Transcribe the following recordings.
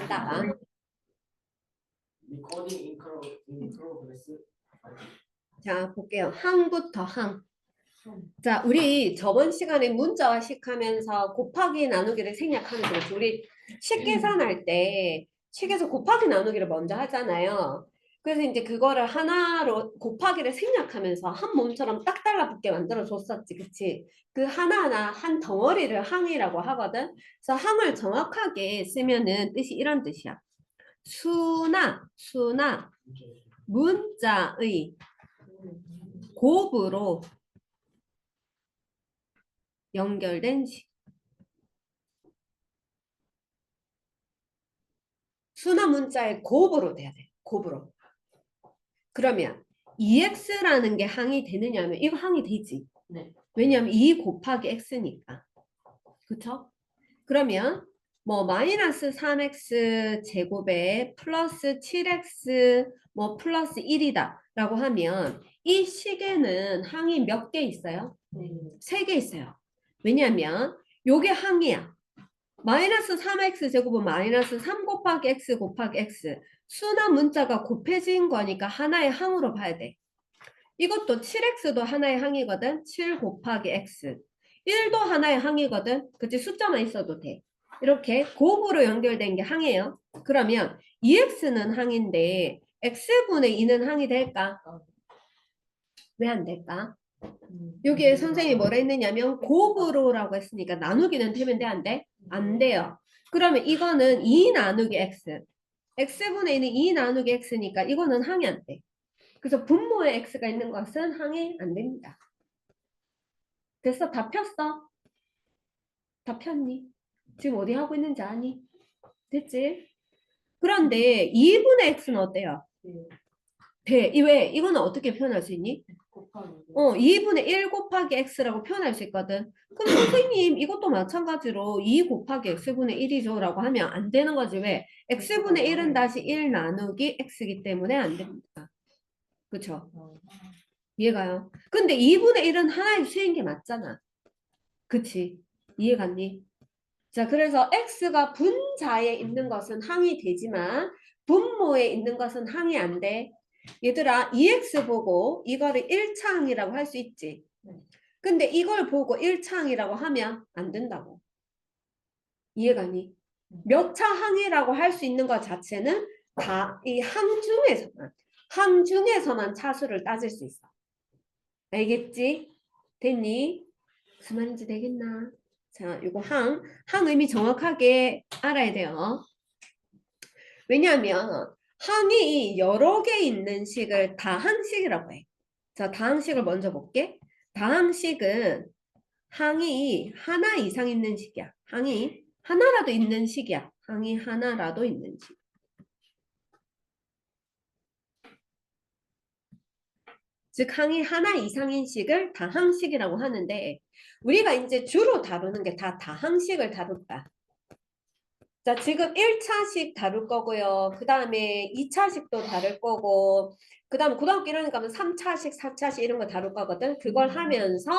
있다. 자, 볼게요. 항부터 항. 자, 우리 저번 시간에 문자화식 하면서 곱하기 나누기를 생략하면서 그렇죠. 우리 식 계산할 때 식에서 곱하기 나누기를 먼저 하잖아요. 그래서 이제 그거를 하나로 곱하기를 생략하면서 한 몸처럼 딱 달라붙게 만들어 줬었지. 그치? 그 하나하나 한 덩어리를 항이라고 하거든. 그래서 항을 정확하게 쓰면은 뜻이 이런 뜻이야. 수나 문자의 곱으로 연결된 식. 수나 문자의 곱으로 돼야 돼. 곱으로. 그러면 2x라는 게 항이 되느냐 하면 이거 항이 되지. 네. 왜냐하면 2 곱하기 x니까. 그쵸? 그러면 뭐 마이너스 3x 제곱에 플러스 7x 뭐 플러스 1이다 라고 하면 이 식에는 항이 몇 개 있어요? 3개 있어요. 왜냐하면 요게 항이야. 마이너스 3x 제곱은 마이너스 3 곱하기 x 곱하기 x. 수나 문자가 곱해진 거니까 하나의 항으로 봐야 돼. 이것도 7x도 하나의 항이거든. 7 곱하기 x. 1도 하나의 항이거든. 그치? 숫자만 있어도 돼. 이렇게 곱으로 연결된 게 항이에요. 그러면 2x는 항인데 x분의 2는 항이 될까? 왜 안 될까? 여기에 선생님이 뭐라 했느냐면 곱으로라고 했으니까 나누기는 되면 돼, 안 돼? 안 돼요. 그러면 이거는 2 나누기 x. x분의 2는 2 나누기 x니까 이거는 항이 안 돼. 그래서 분모에 x가 있는 것은 항이 안 됩니다. 됐어? 다 폈어? 다 폈니? 지금 어디 하고 있는지 아니? 됐지? 그런데 2분의 x는 어때요? 돼. 왜? 이거는 어떻게 표현할 수 있니? 2분의 1 곱하기 x라고 표현할 수 있거든. 그럼 선생님 이것도 마찬가지로 2 곱하기 x분의 1이죠 라고 하면 안 되는 거지. 왜? x분의 1은 다시 1 나누기 x이기 때문에 안 됩니다. 그쵸? 이해가요? 근데 2분의 1은 하나의 수인 게 맞잖아. 그치? 이해갔니? 자, 그래서 x가 분자에 있는 것은 항이 되지만 분모에 있는 것은 항이 안 돼. 얘들아, 2x 보고 이거를 1차 항이라고 할 수 있지. 근데 이걸 보고 1차 항이라고 하면 안 된다고. 이해가니? 몇 차 항이라고 할 수 있는 것 자체는 다 이 항 중에서만 차수를 따질 수 있어. 알겠지? 됐니? 무슨 말인지 되겠나? 자, 요거 항 의미 정확하게 알아야 돼요. 왜냐하면 항이 여러 개 있는 식을 다항식이라고 해. 자, 다항식을 먼저 볼게. 다항식은 항이 하나 이상 있는 식이야. 항이 하나라도 있는 식이야. 항이 하나라도 있는 식. 즉 항이 하나 이상인 식을 다항식이라고 하는데 우리가 이제 주로 다루는 게 다 다항식을 다룰까. 자, 지금 1차식 다룰 거고요. 그 다음에 2차식도 다룰 거고 그 다음에 고등학교 1학년 가면 3차식, 4차식 이런 거 다룰 거거든. 그걸 하면서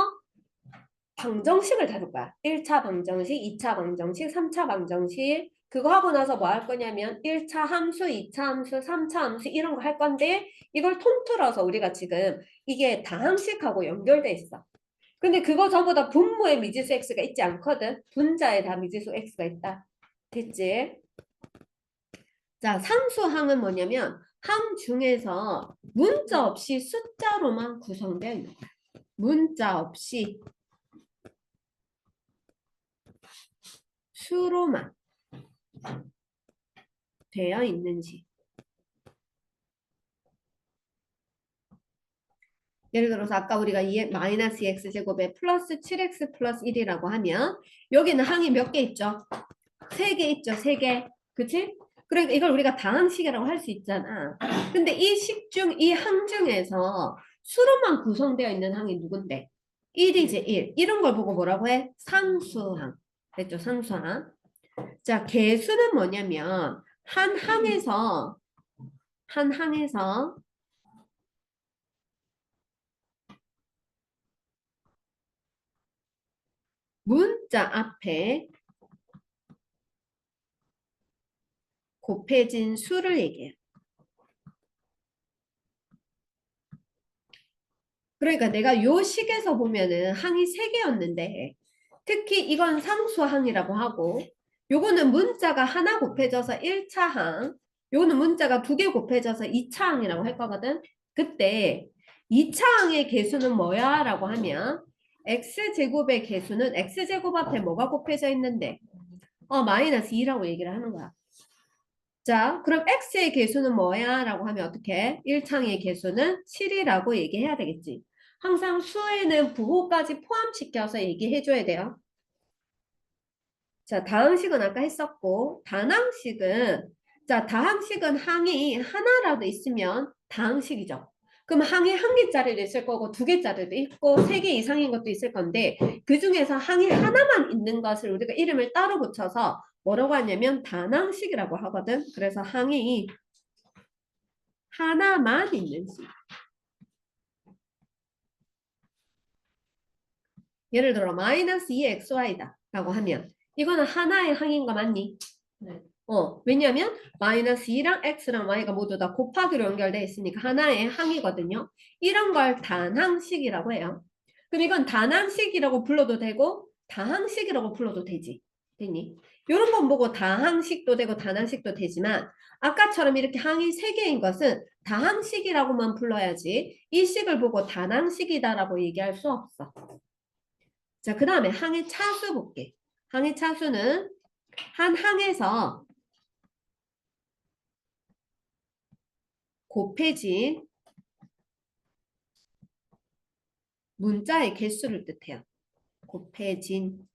방정식을 다룰 거야. 1차 방정식, 2차 방정식, 3차 방정식. 그거 하고 나서 뭐 할 거냐면 1차 함수, 2차 함수, 3차 함수 이런 거 할 건데 이걸 통틀어서 우리가 지금 이게 다항식하고 연결돼 있어. 근데 그거 전부 다 분모에 미지수 x가 있지 않거든. 분자에 다 미지수 x가 있다. 됐지? 자, 상수항은 뭐냐면 항 중에서 문자 없이 숫자로만 구성되어 있는 거야. 문자 없이 수로만 되어 있는지. 예를 들어서 아까 우리가 마이너스 2x 제곱에 플러스 7x 플러스 1이라고 하면 여기는 항이 몇 개 있죠? 3개 있죠? 3개. 그치? 그러니까 이걸 우리가 다항식이라고 할 수 있잖아. 근데 이 항 중에서 수로만 구성되어 있는 항이 누군데? 1이지 1. 이런 걸 보고 뭐라고 해? 상수항. 됐죠? 상수항. 자, 개수는 뭐냐면 한 항에서 문자 앞에 곱해진 수를 얘기해요. 그러니까 내가 요 식에서 보면은 항이 3개였는데 특히 이건 상수항이라고 하고 요거는 문자가 하나 곱해져서 1차 항, 요거는 문자가 2개 곱해져서 2차 항이라고 할 거거든. 그때 2차 항의 개수는 뭐야? 라고 하면 x제곱의 개수는 x제곱 앞에 뭐가 곱해져 있는데 마이너스 2라고 얘기를 하는 거야. 자, 그럼 x의 개수는 뭐야? 라고 하면 어떻게? 1창의 개수는 7이라고 얘기해야 되겠지. 항상 수에는 부호까지 포함시켜서 얘기해줘야 돼요. 자, 다항식은 아까 했었고, 다항식은, 자, 다항식은 항이 하나라도 있으면 다항식이죠. 그럼 항이 한 개짜리도 있을 거고, 2개짜리도 있고, 3개 이상인 것도 있을 건데, 그 중에서 항이 하나만 있는 것을 우리가 이름을 따로 붙여서 뭐라고 하냐면 다항식이라고 하거든. 그래서 항이 하나만 있는 식. 예를 들어 마이너스 2xy다 라고 하면 이거는 하나의 항인 거 맞니? 네. 왜냐면 마이너스 2랑 x랑 y가 모두 다 곱하기로 연결되어 있으니까 하나의 항이거든요. 이런 걸 단항식이라고 해요. 그럼 이건 단항식이라고 불러도 되고 다항식이라고 불러도 되지. 됐니? 이런 건 보고 다항식도 되고 단항식도 되지만 아까처럼 이렇게 항이 3개인 것은 다항식이라고만 불러야지 이 식을 보고 단항식이다라고 얘기할 수 없어. 자, 그 다음에 항의 차수 볼게. 항의 차수는 한 항에서 곱해진 문자의 개수를 뜻해요. 곱해진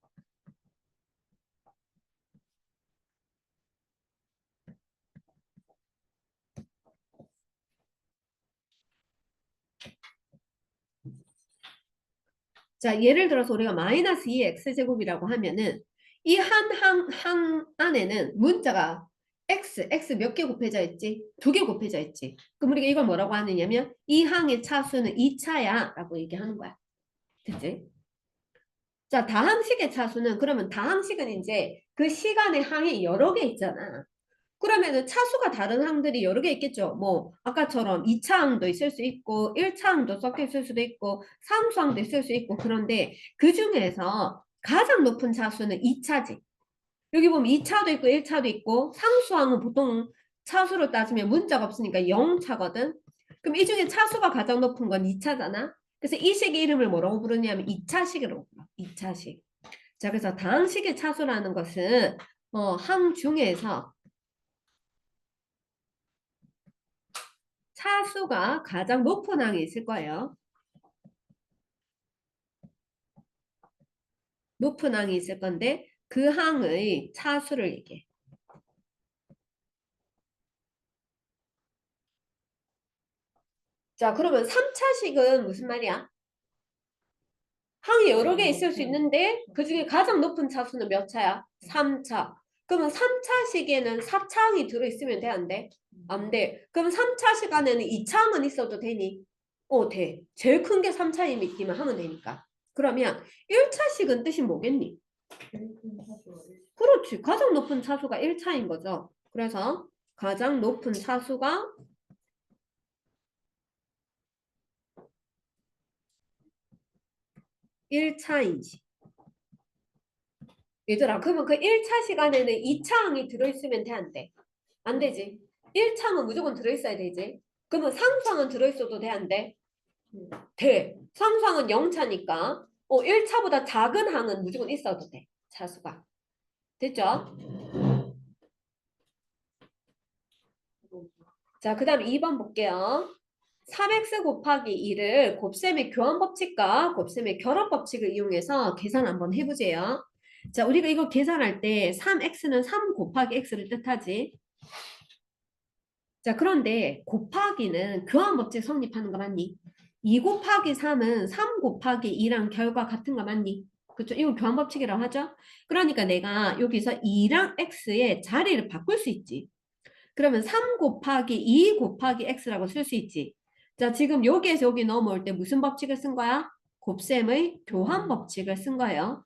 자, 예를 들어서 우리가 마이너스 2x제곱이라고 하면은 이 항 안에는 문자가 x 몇 개 곱해져 있지? 2개 곱해져 있지. 그럼 우리가 이걸 뭐라고 하느냐면 이 항의 차수는 2차야 라고 얘기하는 거야. 됐지? 자, 다항식의 차수는 그러면 다항식은 이제 그 시간의 항이 여러 개 있잖아. 그러면은 차수가 다른 항들이 여러 개 있겠죠. 뭐 아까처럼 2차 항도 있을 수 있고 1차 항도 섞여 있을 수도 있고 상수 항도 있을 수 있고 그런데 그 중에서 가장 높은 차수는 2차지. 여기 보면 2차도 있고 1차도 있고 상수 항은 보통 차수로 따지면 문자가 없으니까 0차거든. 그럼 이 중에 차수가 가장 높은 건 2차잖아. 그래서 이 식의 이름을 뭐라고 부르냐면 2차식이라고 불러. 2차식. 자, 그래서 다항식의 차수라는 것은 항 중에서 차수가 가장 높은 항이 있을 거예요. 높은 항이 있을 건데 그 항의 차수를 얘기해. 자, 그러면 3차식은 무슨 말이야? 항이 여러 개 있을 수 있는데 그 중에 가장 높은 차수는 몇 차야? 3차. 그러면 3차식에는 4차항이 들어있으면 돼, 안 돼? 안 돼. 그럼 3차식 안에는 2차항은 있어도 되니? 돼. 제일 큰 게 3차이기만 하면 되니까. 그러면 1차식은 뜻이 뭐겠니? 그렇지. 가장 높은 차수가 1차인 거죠. 그래서 가장 높은 차수가 1차인지. 얘들아, 그러면 그 1차 시간에는 2차항이 들어있으면 돼, 안 돼? 안 되지. 1차항은 무조건 들어있어야 되지. 그러면 상수항은 들어있어도 돼, 안 돼? 돼. 상수항은 0차니까 1차보다 작은 항은 무조건 있어도 돼. 차수가. 됐죠? 자, 그 다음에 2번 볼게요. 3x 곱하기 2를 곱셈의 교환법칙과 곱셈의 결합법칙을 이용해서 계산 한번 해보세요. 자, 우리가 이거 계산할 때 3x는 3 곱하기 x를 뜻하지. 자, 그런데 곱하기는 교환법칙 성립하는 거 맞니? 2 곱하기 3은 3 곱하기 2랑 결과 같은 거 맞니? 그렇죠? 이거 교환법칙이라고 하죠? 그러니까 내가 여기서 2랑 x의 자리를 바꿀 수 있지. 그러면 3 곱하기 2 곱하기 x라고 쓸 수 있지. 자, 지금 여기에서 여기 넘어올 때 무슨 법칙을 쓴 거야? 곱셈의 교환 법칙을 쓴 거예요.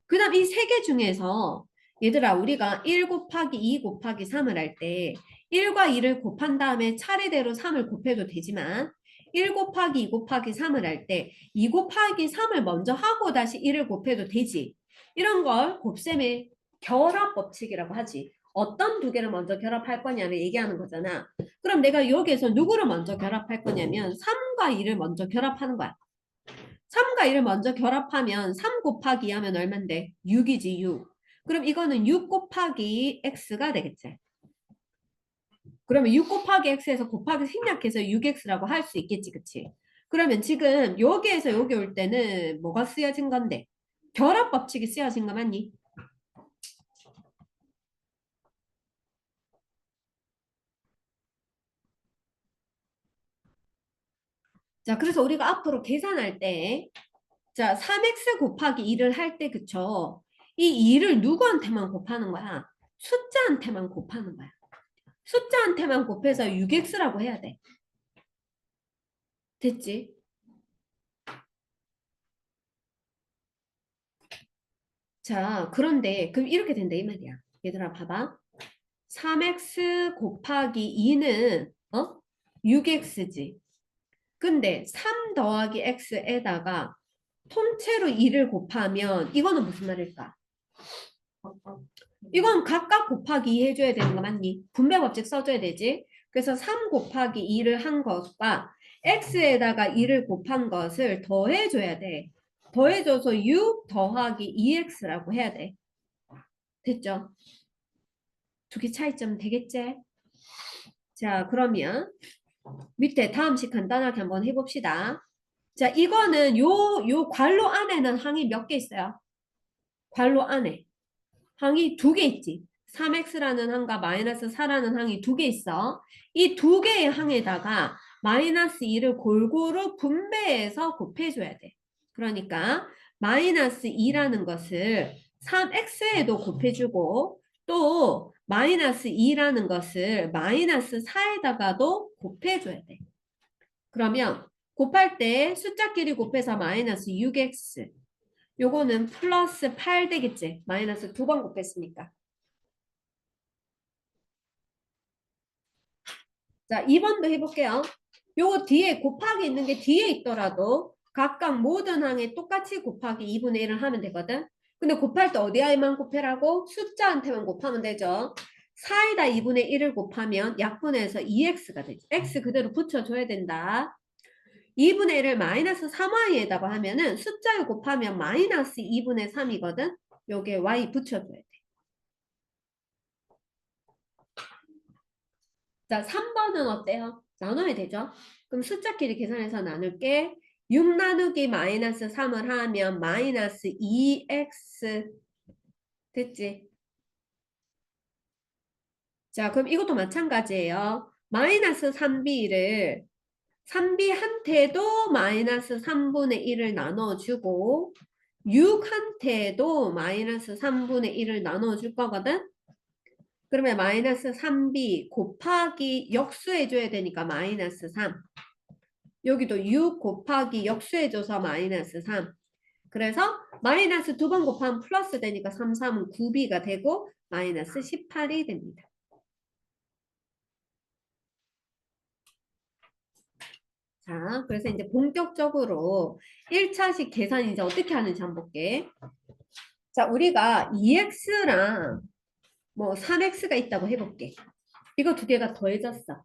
그 다음 이 세 개 중에서 얘들아 우리가 1 곱하기 2 곱하기 3을 할 때 1과 2를 곱한 다음에 차례대로 3을 곱해도 되지만 1 곱하기 2 곱하기 3을 할 때 2 곱하기 3을 먼저 하고 다시 1을 곱해도 되지. 이런 걸 곱셈의 결합 법칙이라고 하지. 어떤 두 개를 먼저 결합할 거냐를 얘기하는 거잖아. 그럼 내가 여기에서 누구를 먼저 결합할 거냐면 3과 2를 먼저 결합하는 거야. 3과 1을 먼저 결합하면 3 곱하기 2 하면 얼만데? 6이지 6. 그럼 이거는 6 곱하기 x가 되겠지. 그러면 6 곱하기 x에서 곱하기 생략해서 6x라고 할 수 있겠지. 그치? 그러면 지금 여기에서 여기 올 때는 뭐가 쓰여진 건데? 결합 법칙이 쓰여진 거 맞니? 자, 그래서 우리가 앞으로 계산할 때 자, 3x 곱하기 2를 할 때 그쵸? 이 2를 누구한테만 곱하는 거야? 숫자한테만 곱하는 거야. 숫자한테만 곱해서 6x라고 해야 돼. 됐지? 자, 그런데 그럼 이렇게 된다 이 말이야. 얘들아 봐봐. 3x 곱하기 2는 6x지. 근데 3 더하기 x에다가 통째로 2를 곱하면 이거는 무슨 말일까? 이건 각각 곱하기 2 해줘야 되는 거 맞니? 분배 법칙 써줘야 되지. 그래서 3 곱하기 2를 한 것과 x에다가 2를 곱한 것을 더해줘야 돼. 더해줘서 6 더하기 2x라고 해야 돼. 됐죠? 두 개 차이점 되겠지? 자, 그러면 밑에 다음식 간단하게 한번 해봅시다. 자, 이거는 요 괄호 안에는 항이 몇 개 있어요? 괄호 안에. 항이 두 개 있지. 3x라는 항과 마이너스 4라는 항이 두 개 있어. 이 두 개의 항에다가 마이너스 2를 골고루 분배해서 곱해줘야 돼. 그러니까 마이너스 2라는 것을 3x에도 곱해주고 또 마이너스 2라는 것을 마이너스 4에다가도 곱해줘야 돼. 그러면 곱할 때 숫자끼리 곱해서 마이너스 6x 요거는 플러스 8 되겠지. 마이너스 두 번 곱했으니까. 자, 2번도 해볼게요. 요거 뒤에 곱하기 있는 게 뒤에 있더라도 각각 모든 항에 똑같이 곱하기 2분의 1을 하면 되거든. 근데 곱할 때 어디에만 곱해라고? 숫자한테만 곱하면 되죠. 4에다 2분의 1을 곱하면 약분해서 2x가 되죠. x 그대로 붙여줘야 된다. 2분의 1을 마이너스 3y에다가 하면은 숫자에 곱하면 마이너스 2분의 3이거든. 요게 y 붙여줘야 돼. 자, 3번은 어때요? 나눠야 되죠? 그럼 숫자끼리 계산해서 나눌게. 6 나누기 마이너스 3을 하면 마이너스 2x 됐지? 자, 그럼 이것도 마찬가지예요. 마이너스 3b를 3b한테도 마이너스 3분의 1을 나눠주고 6한테도 마이너스 3분의 1을 나눠줄 거거든? 그러면 마이너스 3b 곱하기 역수해줘야 되니까 마이너스 3. 여기도 6 곱하기 역수해줘서 마이너스 3. 그래서 마이너스 두 번 곱하면 플러스 되니까 3, 3은 9b가 되고 마이너스 18이 됩니다. 자, 그래서 이제 본격적으로 1차식 계산 이제 어떻게 하는지 한번 볼게. 자, 우리가 2x랑 뭐 3x가 있다고 해볼게. 이거 두 개가 더해졌어.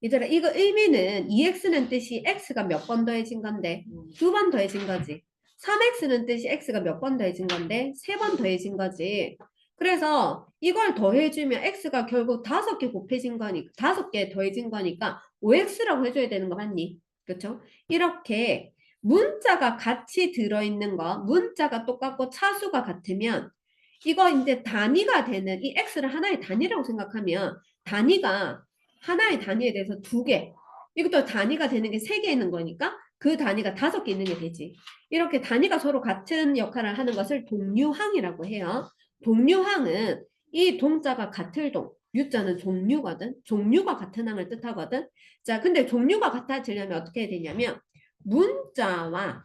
얘들아, 이거 의미는 2x는 뜻이 x가 몇 번 더해진 건데? 두 번 더해진 거지. 3x는 뜻이 x가 몇 번 더해진 건데? 세 번 더해진 거지. 그래서 이걸 더해주면 x가 결국 5개 곱해진 거니까, 5개 더해진 거니까 5x라고 해줘야 되는 거 맞니? 그렇죠? 이렇게 문자가 같이 들어있는 거, 문자가 똑같고 차수가 같으면 이거 이제 단위가 되는 이 x를 하나의 단위라고 생각하면 단위가 하나의 단위에 대해서 두 개. 이것도 단위가 되는 게 세 개 있는 거니까 그 단위가 5개 있는 게 되지. 이렇게 단위가 서로 같은 역할을 하는 것을 동류항이라고 해요. 동류항은 이 동자가 같을 동, 유자는 종류거든. 종류가 같은 항을 뜻하거든. 자, 근데 종류가 같아지려면 어떻게 해야 되냐면 문자와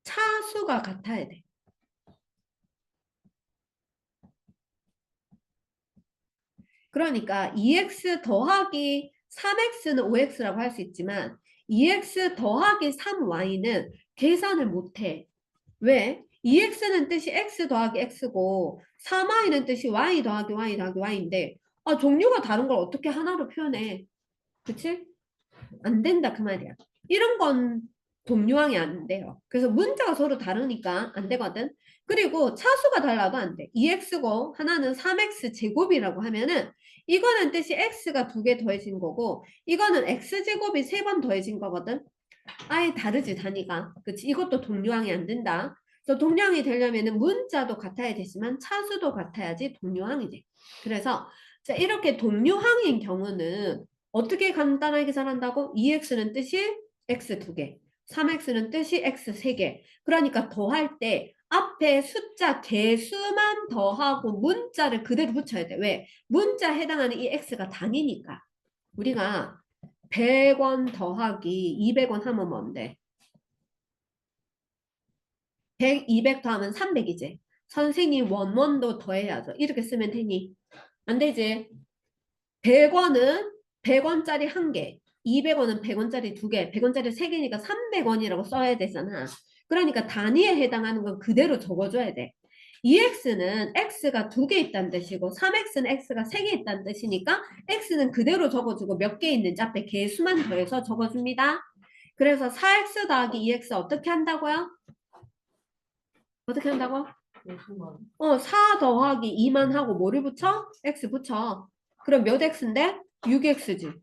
차수가 같아야 돼. 그러니까 2x 더하기 3x는 5x라고 할 수 있지만 2x 더하기 3y는 계산을 못해. 왜? 2x는 뜻이 x 더하기 x고 3y는 뜻이 y 더하기 y 더하기 y인데 종류가 다른 걸 어떻게 하나로 표현해? 그치? 안 된다 그 말이야. 이런 건 동류항이 안 돼요. 그래서 문자가 서로 다르니까 안 되거든. 그리고 차수가 달라도 안 돼. 2x고 하나는 3x 제곱이라고 하면은 이거는 뜻이 x가 두 개 더해진 거고 이거는 x제곱이 세 번 더해진 거거든. 아예 다르지 단위가. 그치? 이것도 동류항이 안 된다. 그래서 동류항이 되려면은 문자도 같아야 되지만 차수도 같아야지 동류항이 돼. 그래서 자, 이렇게 동류항인 경우는 어떻게 간단하게 계산한다고? 2x는 뜻이 x 두 개, 3x는 뜻이 x 세 개. 그러니까 더할 때 앞에 숫자 개수만 더하고 문자를 그대로 붙여야 돼. 왜? 문자 해당하는 이 x가 단위니까. 우리가 100원 더하기 200원 하면 뭔데? 100, 200 더하면 300이지. 선생님 원원도 더해야죠. 이렇게 쓰면 되니? 안 되지. 100원은 100원짜리 한 개, 200원은 100원짜리 두 개, 100원짜리 세 개니까 300원이라고 써야 되잖아. 그러니까 단위에 해당하는 건 그대로 적어줘야 돼. 2x는 x가 두 개 있다는 뜻이고 3x는 x가 세 개 있다는 뜻이니까 x는 그대로 적어주고 몇 개 있는지 앞에 개수만 더해서 적어줍니다. 그래서 4x 더하기 2x 어떻게 한다고요? 어떻게 한다고? 4 더하기 2만 하고 뭐를 붙여? x 붙여. 그럼 몇 x인데? 6x지.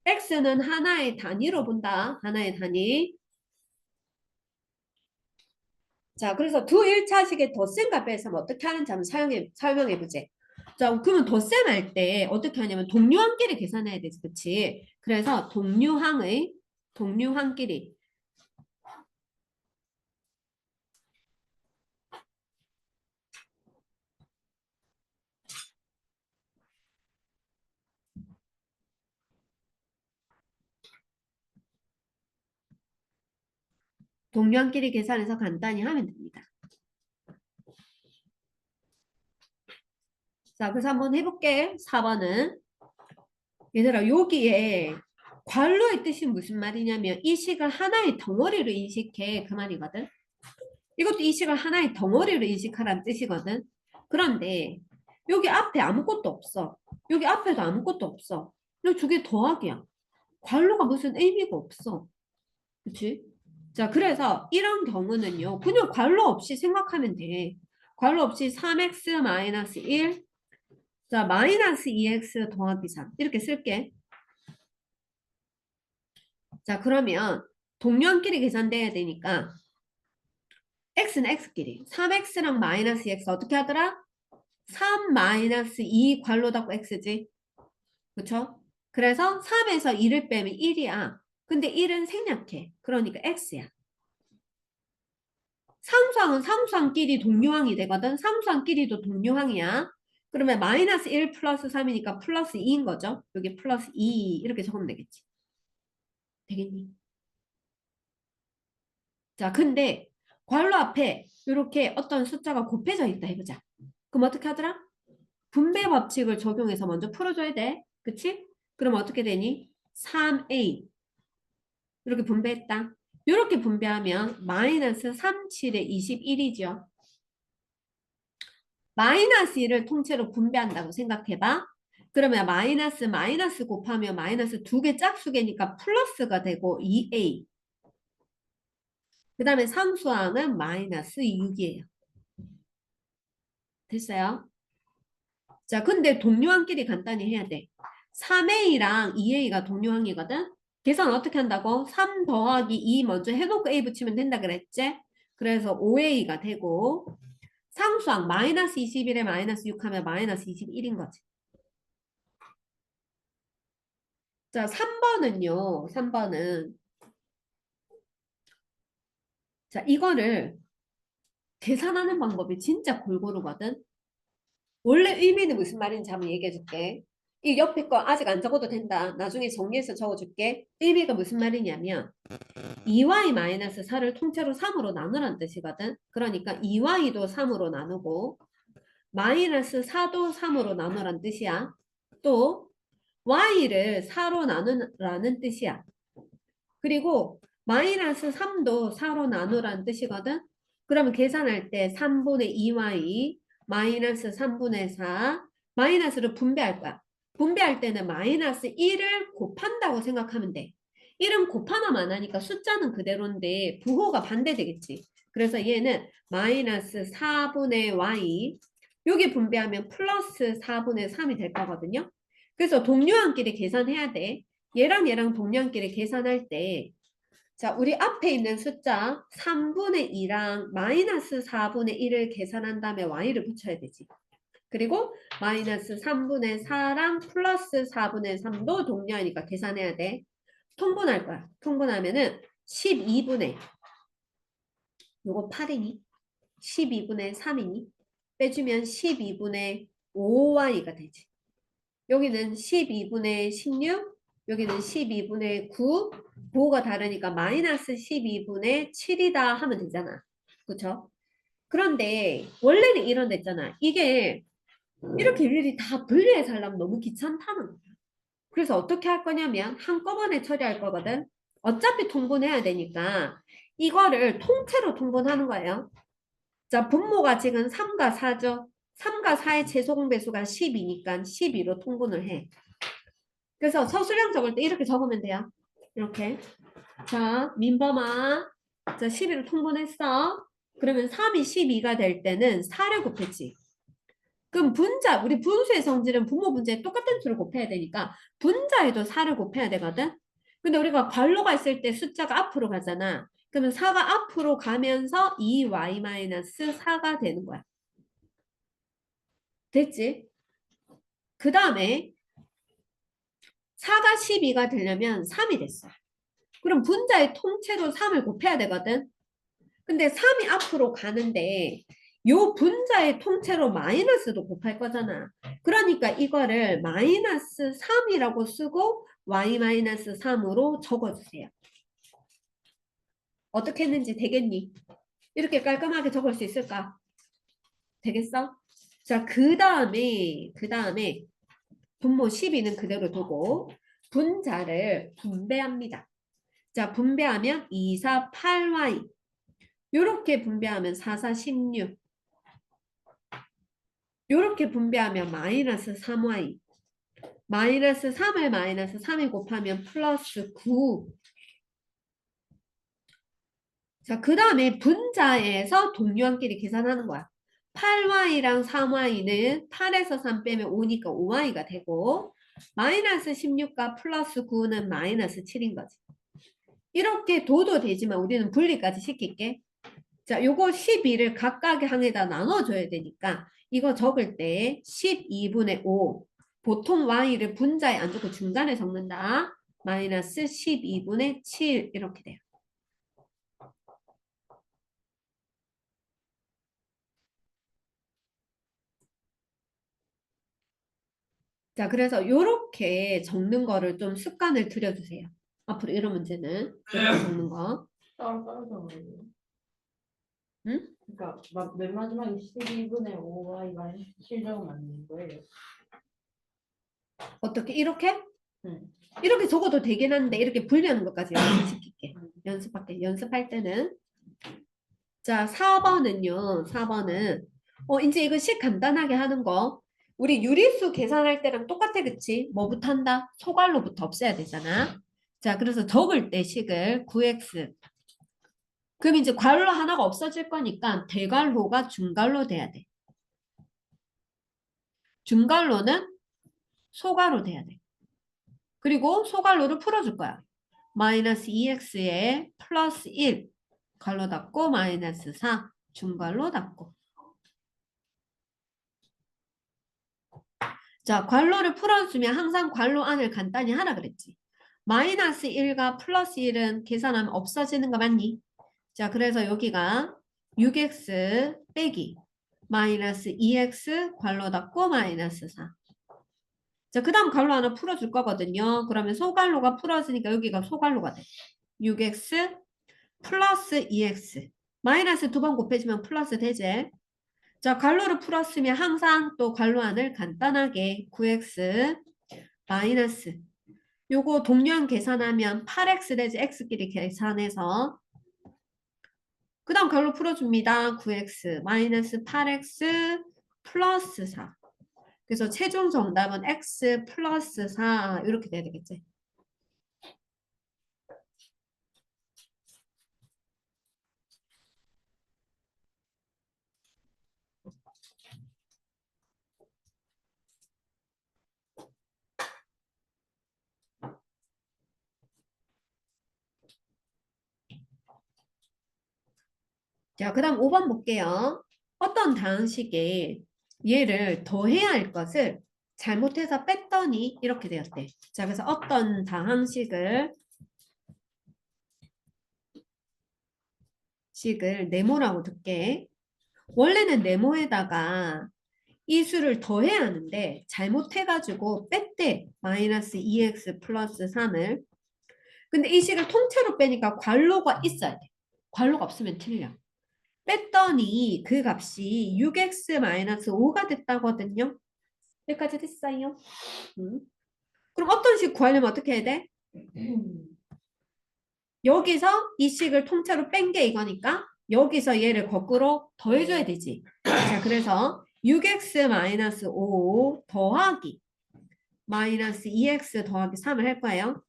x는 하나의 단위로 본다. 하나의 단위. 자, 그래서 두 1차식의 덧셈 값에서 어떻게 하는지 한번 설명해 보지. 자, 그러면 덧셈 할 때 어떻게 하냐면 동류항끼리 계산해야 되지, 그치? 그래서 동류항끼리. 동류항끼리 계산해서 간단히 하면 됩니다. 자, 그래서 한번 해볼게. 4번은. 얘들아, 여기에 괄호의 뜻이 무슨 말이냐면 이 식을 하나의 덩어리로 인식해. 그 말이거든. 이것도 이 식을 하나의 덩어리로 인식하라는 뜻이거든. 그런데 여기 앞에 아무것도 없어. 여기 앞에도 아무것도 없어. 여기 두 개 더하기야. 괄호가 무슨 의미가 없어. 그치? 자, 그래서 이런 경우는요. 그냥 괄호 없이 생각하면 돼. 괄호 없이 3x-1 자, 마이너스 2x 더하기 3 이렇게 쓸게. 자, 그러면 동류항끼리 계산돼야 되니까 x는 x끼리 3x랑 마이너스 2x 어떻게 하더라? 3 마이너스 2 괄호 닫고 x지. 그쵸? 그래서 3에서 2를 빼면 1이야. 근데 1은 생략해. 그러니까 x야. 상수항은 상수항끼리 동류항이 되거든. 상수항끼리도 동류항이야. 그러면 마이너스 1 플러스 3이니까 플러스 2인 거죠. 여기 플러스 2 이렇게 적으면 되겠지. 되겠니? 자, 근데 괄호 앞에 이렇게 어떤 숫자가 곱해져 있다 해보자. 그럼 어떻게 하더라? 분배 법칙을 적용해서 먼저 풀어줘야 돼. 그치? 그럼 어떻게 되니? 3a 이렇게 분배했다. 이렇게 분배하면 마이너스 3, 7에 21이죠. 마이너스 1을 통째로 분배한다고 생각해봐. 그러면 마이너스 마이너스 곱하면 마이너스 두 개 짝수개니까 플러스가 되고 2a. 그 다음에 상수항은 마이너스 6이에요. 됐어요? 자, 근데 동류항끼리 간단히 해야 돼. 3a랑 2a가 동류항이거든? 계산 어떻게 한다고? 3 더하기 2 먼저 해놓고 a 붙이면 된다 그랬지? 그래서 5a가 되고 상수항 마이너스 21에 마이너스 6 하면 마이너스 21인 거지. 자, 3번은요. 3번은 자, 이거를 계산하는 방법이 진짜 골고루거든. 원래 의미는 무슨 말인지 한번 얘기해 줄게. 이 옆에 거 아직 안 적어도 된다. 나중에 정리해서 적어줄게. 의미가 무슨 말이냐면 2y-4를 통째로 3으로 나누라는 뜻이거든. 그러니까 2y도 3으로 나누고 마이너스 4도 3으로 나누라는 뜻이야. 또 y를 4로 나누라는 뜻이야. 그리고 마이너스 3도 4로 나누라는 뜻이거든. 그러면 계산할 때 3분의 2y 마이너스 3분의 4 마이너스를 분배할 거야. 분배할 때는 마이너스 1을 곱한다고 생각하면 돼. 1은 곱하나만 하니까 숫자는 그대로인데 부호가 반대되겠지. 그래서 얘는 마이너스 4분의 y 여기 분배하면 플러스 4분의 3이 될 거거든요. 그래서 동료한끼리 계산해야 돼. 얘랑 얘랑 동료한끼리 계산할 때 자, 우리 앞에 있는 숫자 3분의 2랑 마이너스 4분의 1을 계산한 다음에 y를 붙여야 되지. 그리고 마이너스 3분의 4랑 플러스 4분의 3도 동료하니까 계산해야 돼. 통분할 거야. 통분하면은 12분의 요거 8이니? 12분의 3이니? 빼주면 12분의 5y가 되지. 여기는 12분의 16, 여기는 12분의 9, 부호가 다르니까 마이너스 12분의 7이다 하면 되잖아. 그쵸? 그런데 원래는 이런 데 있잖아. 이게 이렇게 일일이 다 분리해서 하려면 너무 귀찮다는 거야. 그래서 어떻게 할 거냐면 한꺼번에 처리할 거거든. 어차피 통분해야 되니까 이거를 통째로 통분하는 거예요. 자, 분모가 지금 3과 4죠. 3과 4의 최소공배수가 12니까 12로 통분을 해. 그래서 서술형 적을 때 이렇게 적으면 돼요. 이렇게. 자, 민범아. 자, 12를 통분했어. 그러면 3이 12가 될 때는 4를 곱했지. 그럼 분자, 우리 분수의 성질은 분모 분자에 똑같은 수를 곱해야 되니까 분자에도 4를 곱해야 되거든. 근데 우리가 괄호가 있을 때 숫자가 앞으로 가잖아. 그러면 4가 앞으로 가면서 2y-4가 되는 거야. 됐지? 그 다음에 4가 12가 되려면 3이 됐어. 그럼 분자의 통째로 3을 곱해야 되거든. 근데 3이 앞으로 가는데 요 분자의 통째로 마이너스도 곱할 거잖아. 그러니까 이거를 마이너스 3이라고 쓰고 y-3으로 적어주세요. 어떻게 했는지 되겠니? 이렇게 깔끔하게 적을 수 있을까? 되겠어? 자, 그 다음에 분모 12는 그대로 두고 분자를 분배합니다. 자, 분배하면 2, 4, 8y 요렇게 분배하면 4, 4, 16 요렇게 분배하면 마이너스 3y 마이너스 3을 마이너스 3이 곱하면 플러스 9 자, 그 다음에 분자에서 동료한끼리 계산하는 거야. 8y랑 3y는 8에서 3 빼면 5니까 5y가 되고 마이너스 16과 플러스 9는 마이너스 7인 거지. 이렇게 둬도 되지만 우리는 분리까지 시킬게. 자, 요거 12를 각각의 항에다 나눠줘야 되니까 이거 적을 때 12분의 5 보통 y를 분자에 안 적고 중간에 적는다. 마이너스 12분의 7 이렇게 돼요. 자, 그래서 요렇게 적는 거를 좀 습관을 들여주세요. 앞으로 이런 문제는 이렇게 적는 거. 따로 적어요. 응? 그러니까 맨 마지막에 12분의 5y가 실적은 맞는 거예요. 어떻게 이렇게? 응. 이렇게 적어도 되긴 한데 이렇게 분리하는 것까지 연습시킬게. 연습할게. 연습할 때는 자, 4번은요. 4번은 이제 이거 식 간단하게 하는 거. 우리 유리수 계산할 때랑 똑같아, 그치? 뭐부터 한다? 소괄호부터 없애야 되잖아. 자, 그래서 적을 때 식을 9x. 그럼 이제 괄호 하나가 없어질 거니까 대괄호가 중괄호 돼야 돼. 중괄호는 소괄호 돼야 돼. 그리고 소괄호를 풀어줄 거야. 마이너스 2x에 플러스 1 괄호 닫고 마이너스 4 중괄호 닫고. 자, 괄호를 풀어주면 항상 괄호 안을 간단히 하라 그랬지. 마이너스 1과 플러스 1은 계산하면 없어지는 거 맞니? 자, 그래서 여기가 6x 빼기 마이너스 2x 괄호 닫고 마이너스 4. 자, 그 다음 괄호 하나 풀어줄 거거든요. 그러면 소괄호가 풀어지니까 여기가 소괄호가 돼. 6x 플러스 2x. 마이너스 두 번 곱해지면 플러스 되지. 자, 괄호를 풀었으면 항상 또 괄호 안을 간단하게 9x 마이너스 요거 동량 계산하면 8x 되지. x끼리 계산해서 그 다음 괄호 풀어줍니다. 9x 마이너스 8x 플러스 4. 그래서 최종 정답은 x 플러스 4 이렇게 돼야 되겠지. 자, 그 다음 5번 볼게요. 어떤 다항식에 얘를 더해야 할 것을 잘못해서 뺐더니 이렇게 되었대. 자, 그래서 어떤 다항식을 네모라고 듣게. 원래는 네모에다가 이 수를 더해야 하는데 잘못해가지고 뺐대. 마이너스 2x 플러스 3을. 근데 이 식을 통째로 빼니까 괄호가 있어야 돼. 괄호가 없으면 틀려. 뺐더니 그 값이 6x-5가 됐다거든요. 여기까지 됐어요. 그럼 어떤 식 구하려면 어떻게 해야 돼? 여기서 이 식을 통째로 뺀 게 이거니까 여기서 얘를 거꾸로 더해줘야 되지. 자, 그래서 6x-5 더하기 마이너스 2x 더하기 3을 할 거예요.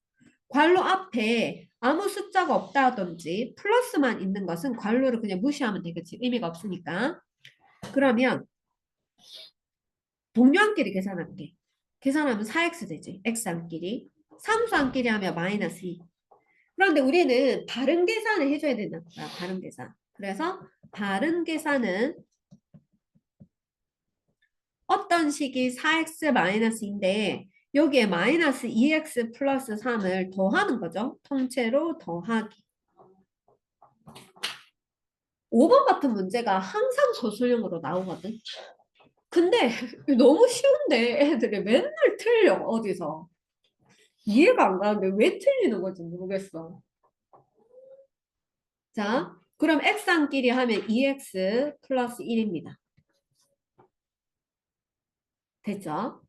괄호 앞에 아무 숫자가 없다든지 플러스만 있는 것은 괄호를 그냥 무시하면 되겠지. 의미가 없으니까. 그러면 동료한끼리 계산할게. 계산하면 4x 되지. x한끼리. 상수한끼리 하면 마이너스 2. 그런데 우리는 바른 계산을 해줘야 된다. 바른 계산. 그래서 바른 계산은 어떤 식이 4x-2인데 여기에 마이너스 2x 플러스 3을 더하는 거죠. 통째로 더하기. 5번 같은 문제가 항상 소수형으로 나오거든. 근데 너무 쉬운데 애들이 맨날 틀려 어디서. 이해가 안 가는데 왜 틀리는 건지 모르겠어. 자, 그럼 x한끼리 하면 2x 플러스 1입니다. 됐죠?